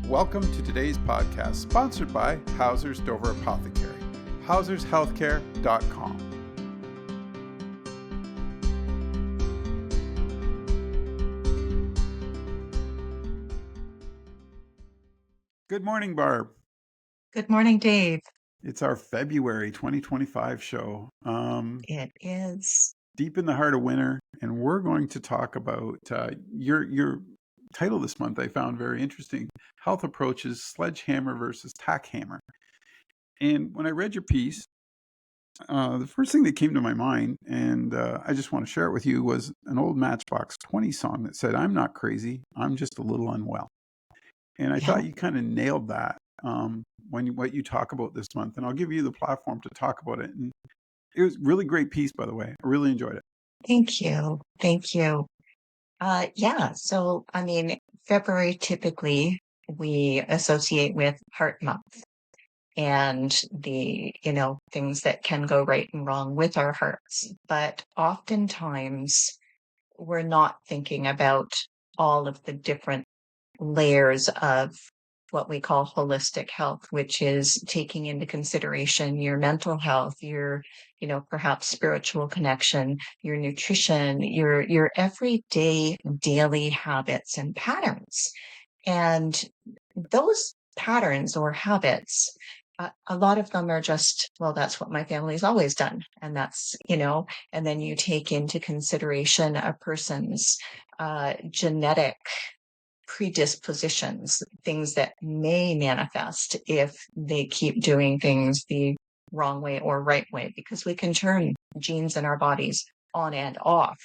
Welcome to today's podcast, sponsored by Hauser's Dover Apothecary, hausershealthcare.com. Good morning, Barb. Good morning, Dave. It's our February 2025 show. It is. Deep in the heart of winter, and we're going to talk about your title this month. I found very interesting: health approaches, sledgehammer versus TACK hammer. And when I read your piece, the first thing that came to my mind, and I just want to share it with you, was an old Matchbox 20 song that said, "I'm not crazy, I'm just a little unwell." And I thought you kind of nailed that what you talk about this month. And I'll give you the platform to talk about it. And it was a really great piece, by the way. I really enjoyed it. Thank you. Thank you. So, February typically we associate with Heart Month and the, things that can go right and wrong with our hearts. But oftentimes we're not thinking about all of the different layers of what we call holistic health, which is taking into consideration your mental health, your, perhaps spiritual connection, your nutrition, your everyday daily habits and patterns. And those patterns or habits, a lot of them are just, well, that's what my family's always done. And that's, and then you take into consideration a person's genetic predispositions, things that may manifest if they keep doing things the wrong way or right way, because we can turn genes in our bodies on and off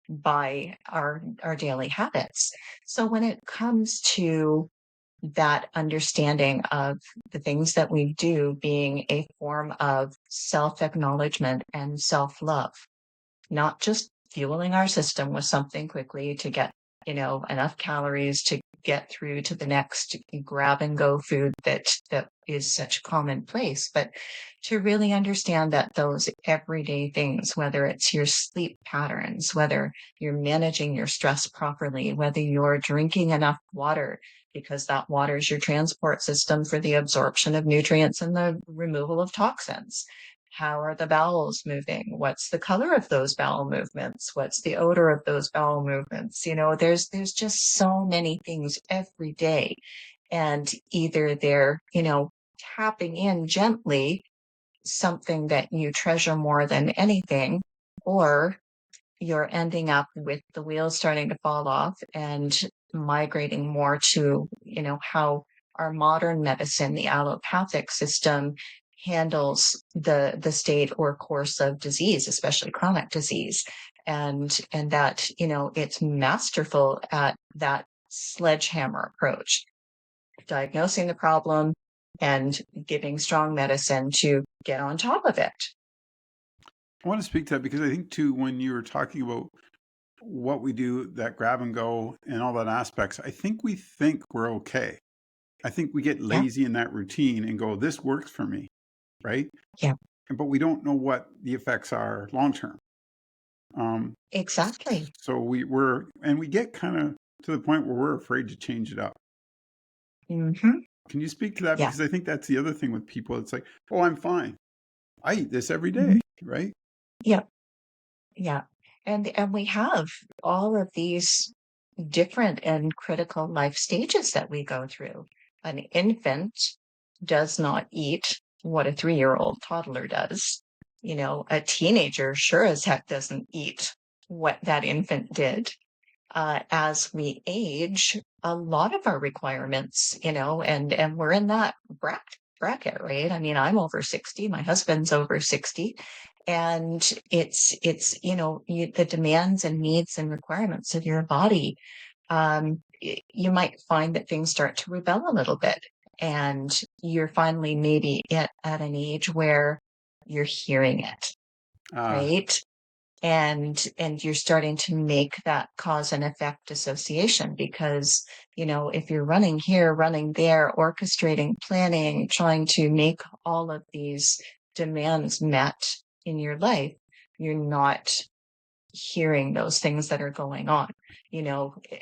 by our daily habits. So when it comes to that understanding of the things that we do being a form of self-acknowledgement and self-love, not just fueling our system with something quickly to get, enough calories to get through to the next grab and go food that is such commonplace, but to really understand that those everyday things, whether it's your sleep patterns, whether you're managing your stress properly, whether you're drinking enough water, because that water is your transport system for the absorption of nutrients and the removal of toxins. How are the bowels moving? What's the color of those bowel movements? What's the odor of those bowel movements? There's just so many things every day. And either they're, tapping in gently something that you treasure more than anything, or you're ending up with the wheels starting to fall off and migrating more to, how our modern medicine, the allopathic system, handles the state or course of disease, especially chronic disease. And that, it's masterful at that sledgehammer approach, diagnosing the problem and giving strong medicine to get on top of it. I want to speak to that because I think, too, when you were talking about what we do, that grab and go and all that aspects, I think we're okay. I think we get lazy in that routine and go, this works for me, right? Yeah. But we don't know what the effects are long term. Exactly. So we get kind of to the point where we're afraid to change it up. Mm-hmm. Can you speak to that? Yeah. Because I think that's the other thing with people. It's like, oh, I'm fine. I eat this every day, right? Yeah. Yeah. And we have all of these different and critical life stages that we go through. An infant does not eat what a 3-year-old toddler does. A teenager sure as heck doesn't eat what that infant did. As we age, a lot of our requirements, and we're in that bracket, right? I mean, I'm over 60, my husband's over 60, and it's the demands and needs and requirements of your body. You might find that things start to rebel a little bit, and you're finally maybe at an age where you're hearing it, right? And you're starting to make that cause and effect association, because, if you're running here, running there, orchestrating, planning, trying to make all of these demands met in your life, you're not hearing those things that are going on.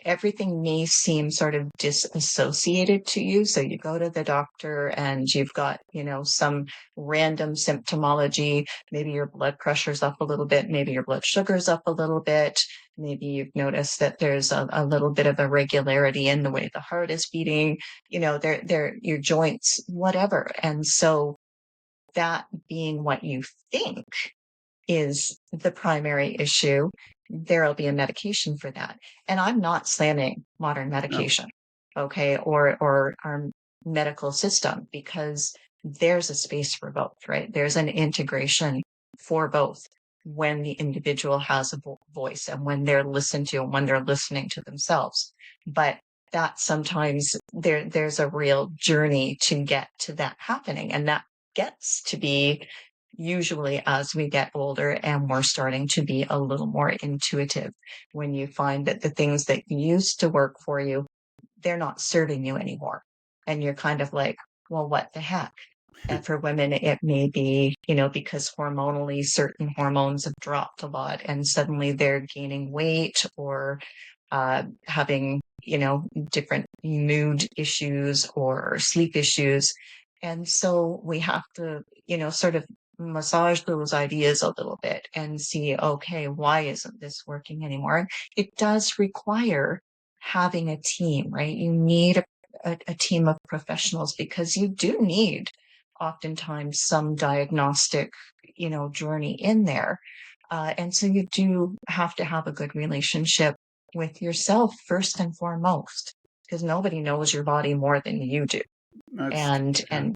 everything may seem sort of disassociated to you. So you go to the doctor and you've got, some random symptomology. Maybe your blood pressure's up a little bit. Maybe your blood sugar's up a little bit. Maybe you've noticed that there's a little bit of irregularity in the way the heart is beating, your joints, whatever. And so that being what you think is the primary issue, there'll be a medication for that. And I'm not slamming modern No. medication, okay, or our medical system, because there's a space for both, right? There's an integration for both when the individual has a voice and when they're listened to and when they're listening to themselves. But that sometimes there's a real journey to get to that happening. And that gets to be usually as we get older and we're starting to be a little more intuitive, when you find that the things that used to work for you, they're not serving you anymore. And you're kind of like, well, what the heck? And for women, it may be, because hormonally certain hormones have dropped a lot and suddenly they're gaining weight, or having, different mood issues or sleep issues. And so we have to, sort of massage those ideas a little bit and see, okay, why isn't this working anymore? It does require having a team, right? You need a team of professionals, because you do need oftentimes some diagnostic, journey in there. And so you do have to have a good relationship with yourself first and foremost, because nobody knows your body more than you do. That's yeah. And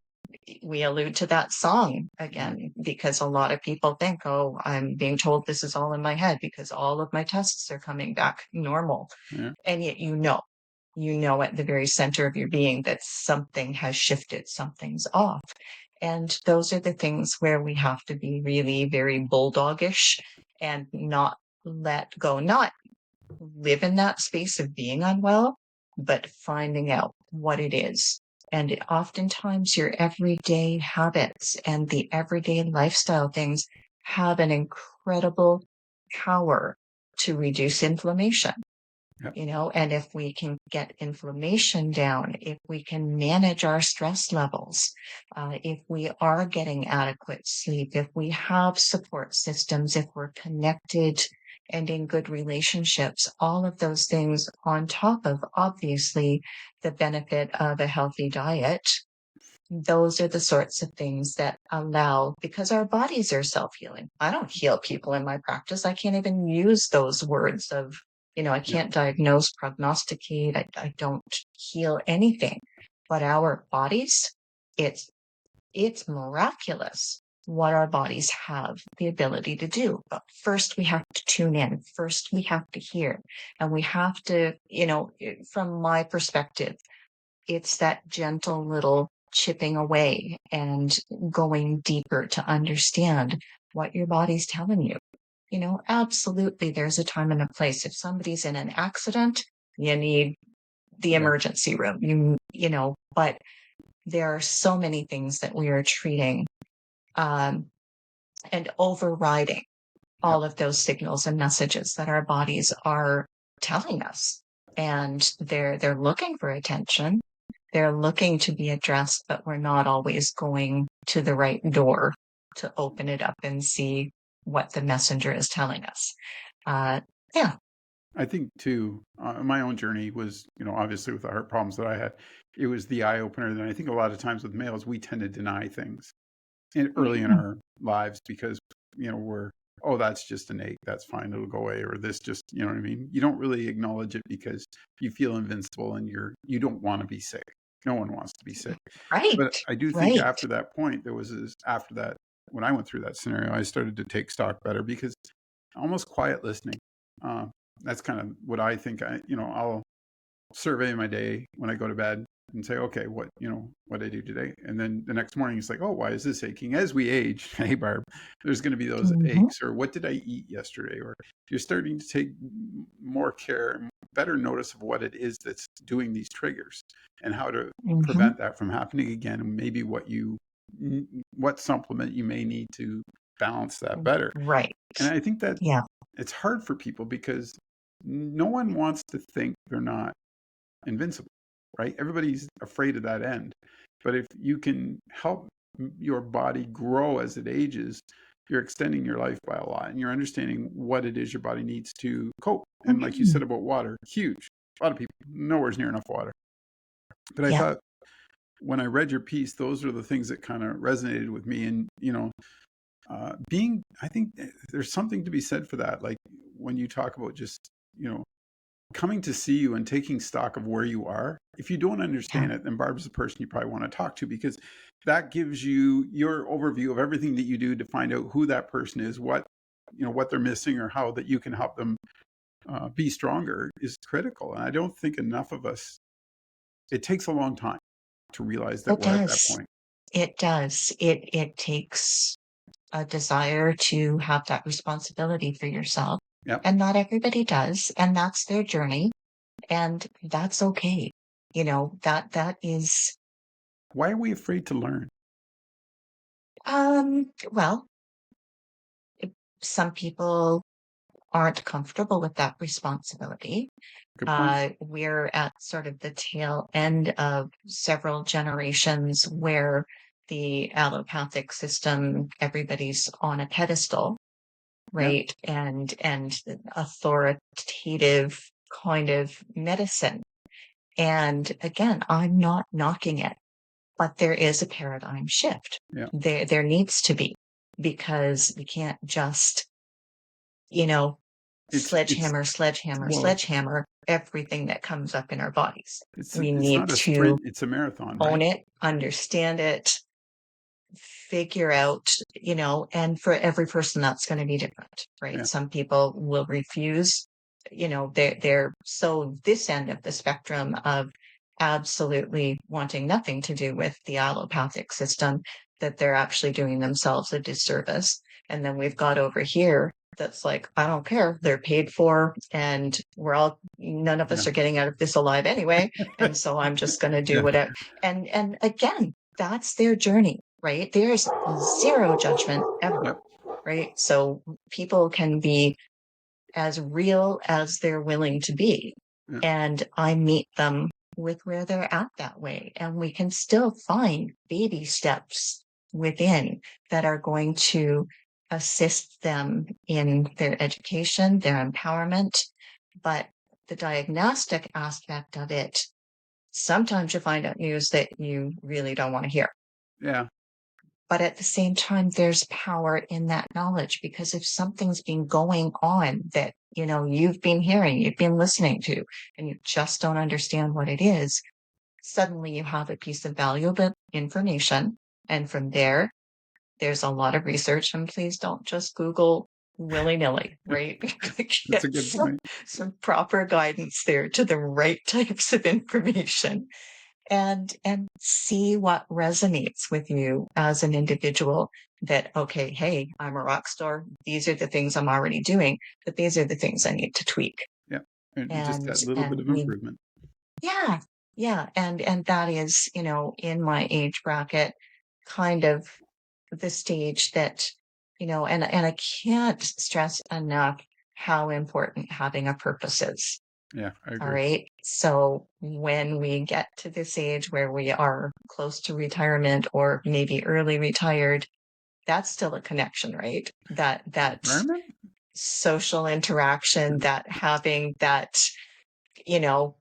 we allude to that song Yeah. again, because a lot of people think, oh, I'm being told this is all in my head because all of my tests are coming back normal. Yeah. And yet, at the very center of your being that something has shifted, something's off. And those are the things where we have to be really very bulldogish and not let go, not live in that space of being unwell, but finding out what it is. And oftentimes, your everyday habits and the everyday lifestyle things have an incredible power to reduce inflammation. Yeah. And if we can get inflammation down, if we can manage our stress levels, if we are getting adequate sleep, if we have support systems, if we're connected and in good relationships, all of those things on top of obviously the benefit of a healthy diet, those are the sorts of things that allow, because our bodies are self-healing. I don't heal people in my practice. I can't even use those words of, I Yeah. can't diagnose, prognosticate. I don't heal anything. But our bodies, it's it's miraculous what our bodies have the ability to do. But first we have to tune in. First we have to hear. And we have to, from my perspective, it's that gentle little chipping away and going deeper to understand what your body's telling you. Absolutely, there's a time and a place. If somebody's in an accident, you need the Yeah. emergency room. But there are so many things that we are treating, um, and overriding Yeah. all of those signals and messages that our bodies are telling us. And they're looking for attention. They're looking to be addressed, but we're not always going to the right door to open it up and see what the messenger is telling us. Uh, yeah. I think too, my own journey was, obviously with the heart problems that I had, it was the eye opener. And I think a lot of times with males, we tend to deny things early in Mm, our lives because, we're, oh, that's just an ache. That's fine. It'll go away. Or this just, you know what I mean? You don't really acknowledge it because you feel invincible and you don't want to be sick. No one wants to be sick. right. But I do think Right. after that point, after that, when I went through that scenario, I started to take stock better because almost quiet listening. Uh, that's kind of what I think. I'll survey my day when I go to bed and say, okay, what I do today. And then the next morning it's like, oh, why is this aching? As we age, hey, Barb, there's going to be those Mhm, aches, or what did I eat yesterday? Or you're starting to take more care, better notice of what it is that's doing these triggers and how to mhm. prevent that from happening again. And maybe what supplement you may need to balance that better. Right. And I think that Yeah. it's hard for people because no one wants to think they're not invincible, right? Everybody's afraid of that end. But if you can help your body grow as it ages, you're extending your life by a lot and you're understanding what it is your body needs to cope. And like you said Mhm. about water, huge. A lot of people, nowhere's near enough water. But I Yep. thought when I read your piece, those are the things that kind of resonated with me. And, I think there's something to be said for that. Like when you talk about just, you know, coming to see you and taking stock of where you are. If you don't Yeah. understand it, then Barb's the person you probably want to talk to because that gives you your overview of everything that you do to find out who that person is, what they're missing, or how that you can help them be stronger is critical. And I don't think enough of us. It takes a long time to realize that It we're at that does. point. It does. It takes a desire to have that responsibility for yourself. Yeah. And not everybody does, and that's their journey, and that's okay. That is, Why are we afraid to learn? well, some people aren't comfortable with that responsibility. Good point. We're at sort of the tail end of several generations where the allopathic system, everybody's on a pedestal, Yeah. right? And authoritative kind of medicine. And again, I'm not knocking it, but there is a paradigm shift. Yeah. There needs to be, because we can't just, you know, It's sledgehammer, sledgehammer, well, sledgehammer everything that comes up in our bodies. We it's need not a to sprint, it's a marathon, right? own it, understand it, figure out, and for every person that's going to be different, right? Yeah. Some people will refuse, they're so this end of the spectrum of absolutely wanting nothing to do with the allopathic system that they're actually doing themselves a disservice. And then we've got over here that's like, I don't care, they're paid for, and none of us Yeah. are getting out of this alive anyway. And so I'm just going to do Yeah. whatever. And again, that's their journey, right? There's zero judgment ever, Yep. right? So people can be as real as they're willing to be. Yeah. And I meet them with where they're at that way. And we can still find baby steps within that are going to assist them in their education, their empowerment. But the diagnostic aspect of it, sometimes you find out news that you really don't want to hear. Yeah. But at the same time, there's power in that knowledge, because if something's been going on that, you've been hearing, you've been listening to, and you just don't understand what it is, suddenly you have a piece of valuable information. And from there, there's a lot of research, and please don't just Google willy-nilly, right? That's a Get good point. some proper guidance there to the right types of information, and see what resonates with you as an individual. That, okay, hey, I'm a rock star, these are the things I'm already doing, but these are the things I need to tweak. Yeah. And just and that little bit and of we improvement. Yeah, yeah, and that is, in my age bracket, kind of the stage that, and I can't stress enough how important having a purpose is. Yeah, I All agree. right. So when we get to this age where we are close to retirement or maybe early retired, that's still a connection, right? That Retirement? social interaction, that having that, you know,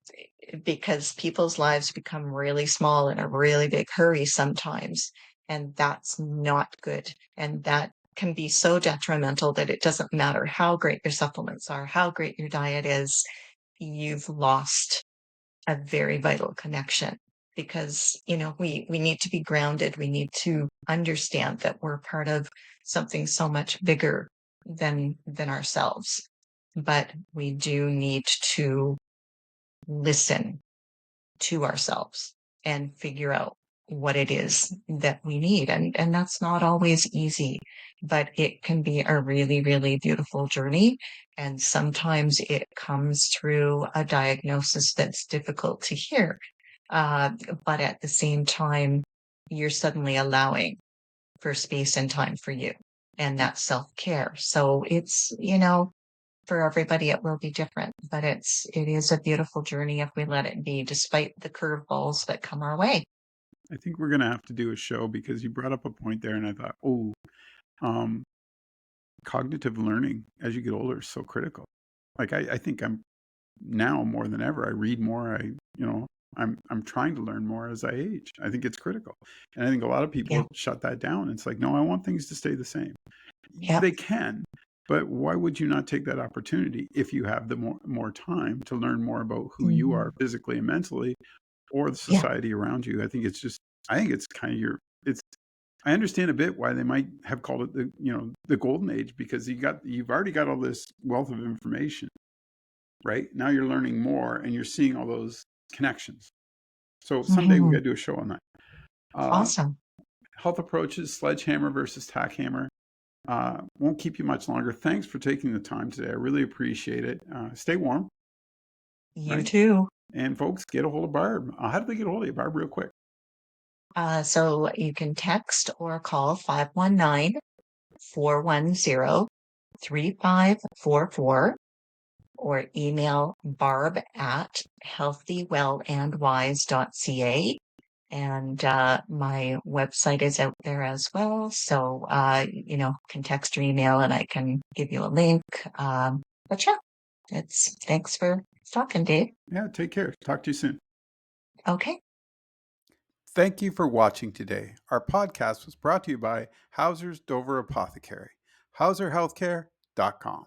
because people's lives become really small in a really big hurry sometimes, and that's not good. And that can be so detrimental that it doesn't matter how great your supplements are, how great your diet is, you've lost a very vital connection, because we need to be grounded. We need to understand that we're part of something so much bigger than ourselves, but we do need to listen to ourselves and figure out what it is that we need. And that's not always easy, but it can be a really, really beautiful journey. And sometimes it comes through a diagnosis that's difficult to hear. Uh, but at the same time, you're suddenly allowing for space and time for you and Yeah. that self care. So it's, for everybody, it will be different, but it is a beautiful journey if we let it be, despite the curveballs that come our way. I think we're gonna have to do a show because you brought up a point there, and I thought, oh, um, cognitive learning as you get older is so critical. Like I think I'm now more than ever. I read more. I'm trying to learn more as I age. I think it's critical, and I think a lot of Yeah. people shut that down. It's like, no, I want things to stay the same. Yep. They can, but why would you not take that opportunity if you have the more time to learn more about who you are Mhm. physically and mentally, or the Yeah. society around you? I think it's kind of it's I understand a bit why they might have called it the golden age, because you've already got all this wealth of information, right? Now you're learning more and you're seeing all those connections. So someday we got Mhm. to do a show on that. Uh, Awesome. Health approaches, sledgehammer versus tack hammer. Won't keep you much longer. Thanks for taking the time today. I really appreciate it. Stay warm, You right? too. And folks, get a hold of Barb. How do they get a hold of you, Barb, real quick? So you can text or call 519-410-3544 or email barb at healthywellandwise.ca. And my website is out there as well. So, can text or email and I can give you a link. But yeah, thanks for talking, Dave. Yeah, take care. Talk to you soon. Okay. Thank you for watching today. Our podcast was brought to you by Hauser's Dover Apothecary, hauserhealthcare.com.